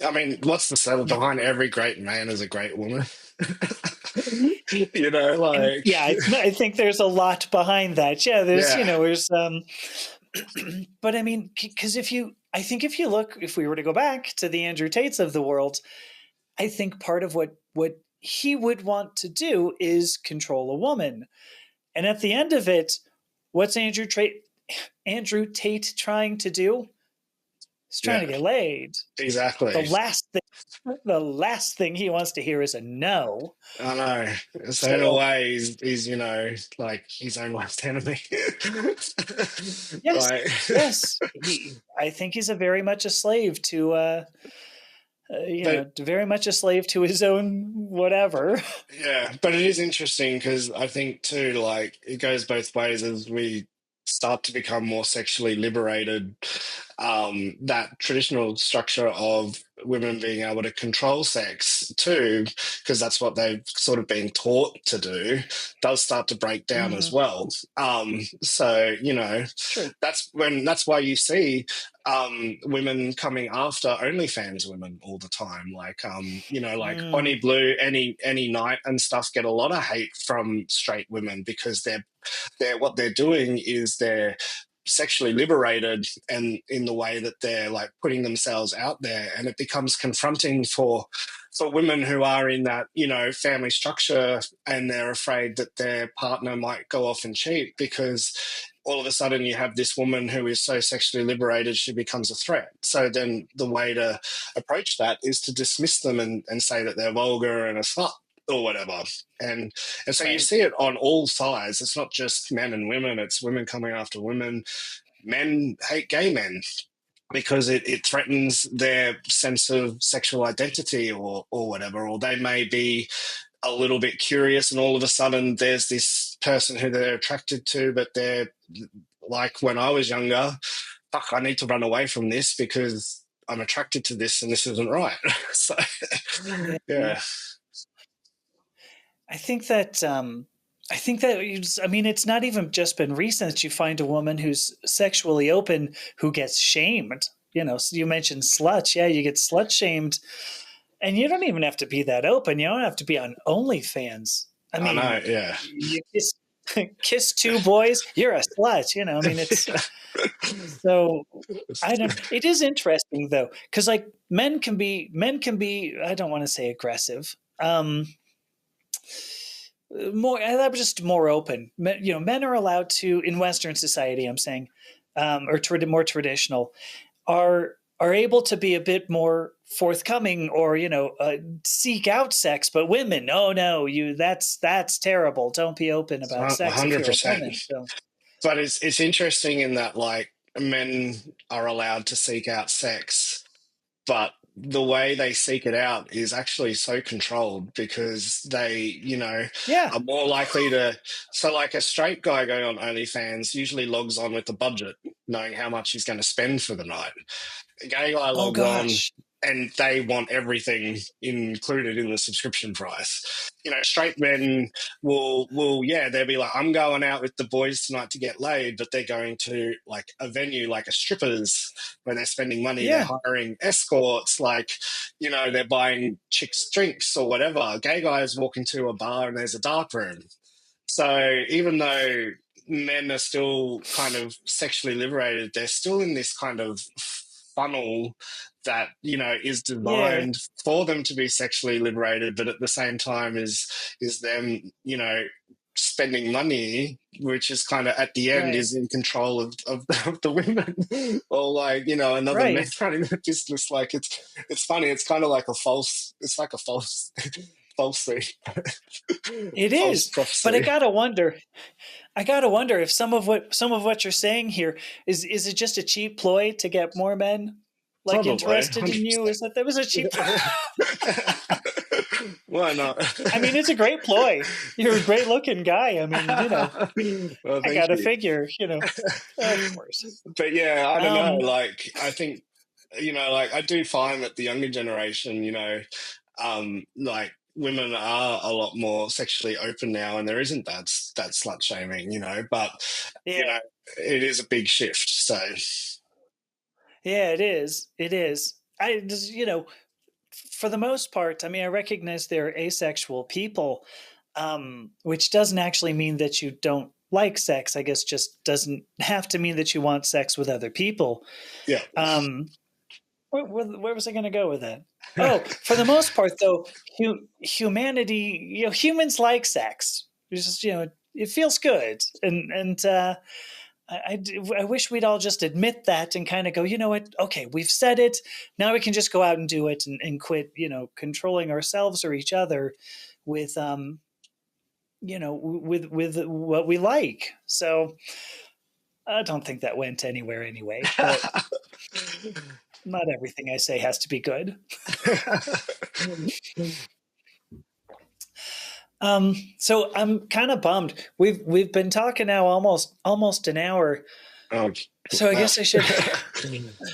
I mean, what's the settle behind every great man is a great woman? and Like, yeah, I think there's a lot behind that. Yeah, there's yeah. but I mean, because I think if we were to go back to the Andrew Tates of the world, I think part of what he would want to do is control a woman. And at the end of it, what's Andrew Tate trying to do? He's trying Yeah, to get laid. The exactly. last thing the last thing he wants to hear is a no. I know. So in a So way, he's like his own worst enemy. yes, Like, yes, I think he's a very much a slave to but very much a slave to his own whatever. yeah, but it is interesting because I think too, like it goes both ways as we start to become more sexually liberated. That traditional structure of women being able to control sex too, because that's what they've sort of been taught to do, does start to break down as Hmm. well. So True. that's why you see women coming after OnlyFans women all the time, like like Mm, Bonnie Blue, any night and stuff get a lot of hate from straight women because they're what they're doing is they're sexually liberated and in the way that they're like putting themselves out there, and it becomes confronting for women who are in that family structure and they're afraid that their partner might go off and cheat because all of a sudden you have this woman who is so sexually liberated she becomes a threat. So then the way to approach that is to dismiss them and say that they're vulgar and a slut or whatever. And so you right. see it on all sides. It's not just men and women, it's women coming after women. Men hate gay men because it threatens their sense of sexual identity or whatever. Or they may be a little bit curious and all of a sudden there's this person who they're attracted to, but they're like, when I was younger, fuck, I need to run away from this because I'm attracted to this and this isn't right. So, Yeah. yeah. I think that I mean, it's not even just been recent that you find a woman who's sexually open who gets shamed. So you mentioned sluts. Yeah, you get slut shamed, and you don't even have to be that open. You don't have to be on OnlyFans. I I mean, know, yeah. you kiss two boys, you're a slut. I mean, it's so I don't. It is interesting though, because like men can be. I don't want to say aggressive. Just more open. Men are allowed to in Western society. I'm saying, or more traditional, are able to be a bit more forthcoming, or seek out sex. But women, oh no, that's terrible. Don't be open about sex if you're a 100%. woman. So But it's interesting in that like men are allowed to seek out sex, but the way they seek it out is actually so controlled because they, yeah, are more likely to. So, like a straight guy going on OnlyFans usually logs on with a budget, knowing how much he's going to spend for the night. A gay guy oh logs on gosh, and they want everything included in the subscription price. Straight men will yeah, they'll be like, I'm going out with the boys tonight to get laid, but they're going to like a venue like a strippers where they're spending money, they're yeah, hiring escorts, like, they're buying chicks drinks or whatever. Gay guys walk into a bar and there's a dark room. So even though men are still kind of sexually liberated, they're still in this kind of funnel that is yeah, designed for them to be sexually liberated, but at the same time is them spending money, which is kind of at the end Right. is in control of the women, or like, you know, another man Right. running the business. Like it's funny. It's kind of like a false false thing, It false is. But prophecy. I gotta wonder if some of what you're saying here is it just a cheap ploy to get more men like Probably interested in you? 100%. Is that was a cheap Why not? I mean, it's a great ploy. You're a great looking guy. I mean, Well, I thank gotta you. figure, of course. But yeah, I don't know. Um, Like, I think, like I do find that the younger generation, like women are a lot more sexually open now, and there isn't that slut shaming, But yeah, you know, it is a big shift. So yeah, it is. It is. I just, for the most part, I mean, I recognize they're asexual people, which doesn't actually mean that you don't like sex. I guess just doesn't have to mean that you want sex with other people. yeah, Um, where was I going to go with that? Oh, for the most part, though, humanity, humans like sex. It's just, it feels good, and I wish we'd all just admit that and kind of go, you know what? Okay, we've said it. Now we can just go out and do it and quit, controlling ourselves or each other with, with what we like. So I don't think that went anywhere anyway. But not everything I say has to be good. So I'm kind of bummed. We've been talking now almost an hour. oh, So I wow. guess I should.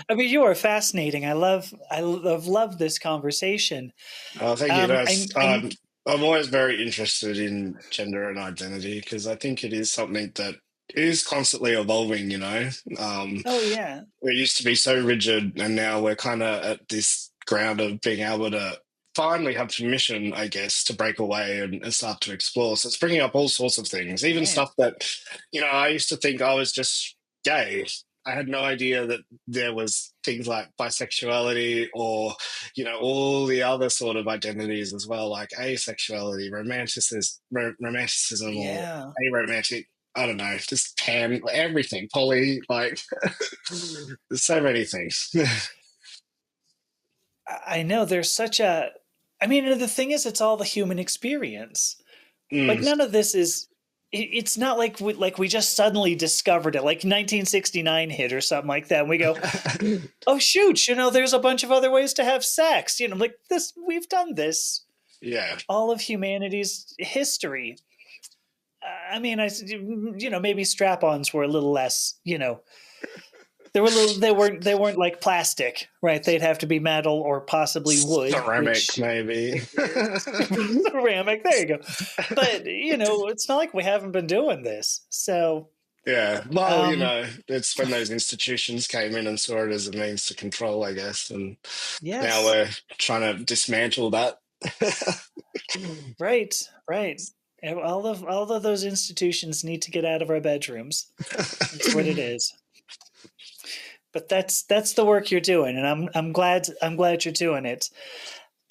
I mean, you are fascinating. I've loved this conversation. Oh, thank you. Um, That's I, I I'm always very interested in gender and identity because I think it is something that is constantly evolving. oh yeah, We used to be so rigid, and now we're kind of at this ground of being able to finally have permission, I guess, to break away and start to explore. So it's bringing up all sorts of things, even right, stuff that, I used to think I was just gay. I had no idea that there was things like bisexuality or, all the other sort of identities as well, like asexuality, romanticism or yeah. aromantic. I don't know, just pan, everything, poly, like there's so many things. I know there's such a. I mean, the thing is, it's all the human experience. Like Mm. none of this is. It's not like we just suddenly discovered it, like 1969 hit or something like that. And we go, oh shoot, there's a bunch of other ways to have sex. Like this, we've done this Yeah. all of humanity's history. I mean, maybe strap-ons were a little less, they weren't like plastic, right? They'd have to be metal or possibly wood, Ceramic, which maybe. is ceramic. There you go. But it's not like we haven't been doing this. So, Yeah. Well, um, it's when those institutions came in and saw it as a means to control, I guess. And now yes, we're trying to dismantle that. right, right. And all of those institutions need to get out of our bedrooms. That's what it is. But that's the work you're doing, and I'm glad you're doing it.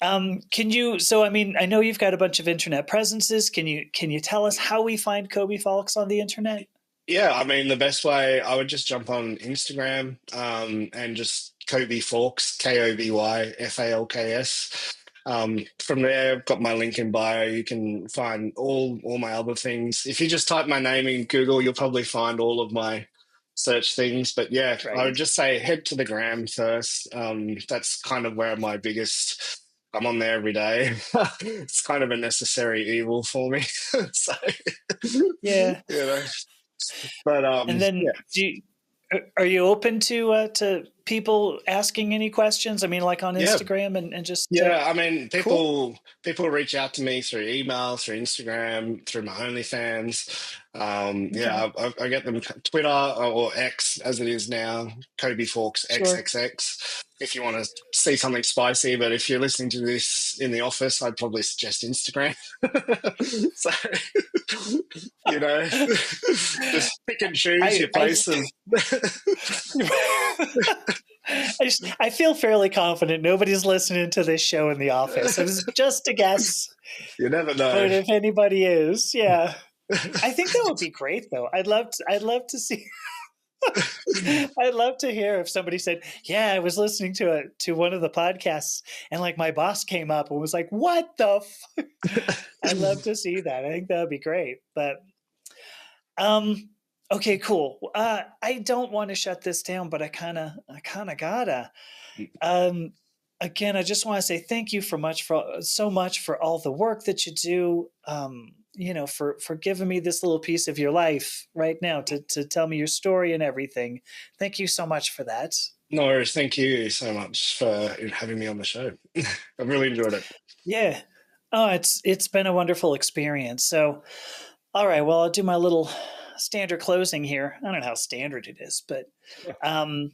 Can you? So, I mean, I know you've got a bunch of internet presences. Can you tell us how we find Koby Falks on the internet? Yeah, I mean, the best way I would just jump on Instagram and just Koby Falks, KobyFalks. From there, I've got my link in bio. You can find all my other things. If you just type my name in Google, you'll probably find all of my search things. But yeah, I would Right. just say head to the gram first. That's kind of where my biggest. I'm on there every day. It's kind of a necessary evil for me. So, Yeah. you know. But And then, yeah, are you open to people asking any questions? I mean, like on yeah, Instagram and just yeah. I mean, cool. people reach out to me through email, through Instagram, through my OnlyFans. Okay. Yeah, I get them Twitter or X as it is now, Koby Falks Sure. XXX. If you want to see something spicy, but if you're listening to this in the office, I'd probably suggest Instagram. So, just pick and choose I your I place of. I feel fairly confident nobody's listening to this show in the office. It was just a guess, You never know. but if anybody is, yeah. I think that would be great, though. I'd love to see. I'd love to hear if somebody said, "Yeah, I was listening to one of the podcasts, and like my boss came up and was like, 'What the?' I'd love to see that. I think that would be great." But um, okay, cool. I don't want to shut this down, but I kind of gotta. Um, Again, I just want to say thank you for so much for all the work that you do. For giving me this little piece of your life right now to tell me your story and everything. Thank you so much for that. No worries. Thank you so much for having me on the show. I've really enjoyed it. Yeah. Oh, it's been a wonderful experience. So, all right. Well, I'll do my little standard closing here. I don't know how standard it is, but um,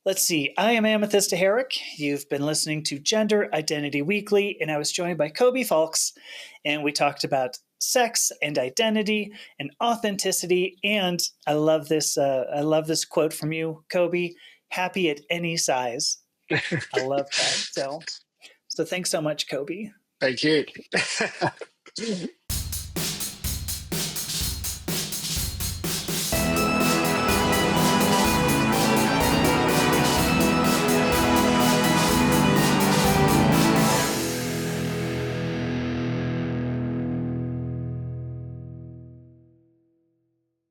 let's see. I am Amethyst Herrick. You've been listening to Gender Identity Weekly, and I was joined by Koby Falks, and we talked about sex and identity and authenticity. And I love this. I love this quote from you, Koby. Happy at any size. I love that. So thanks so much, Koby. Thank you.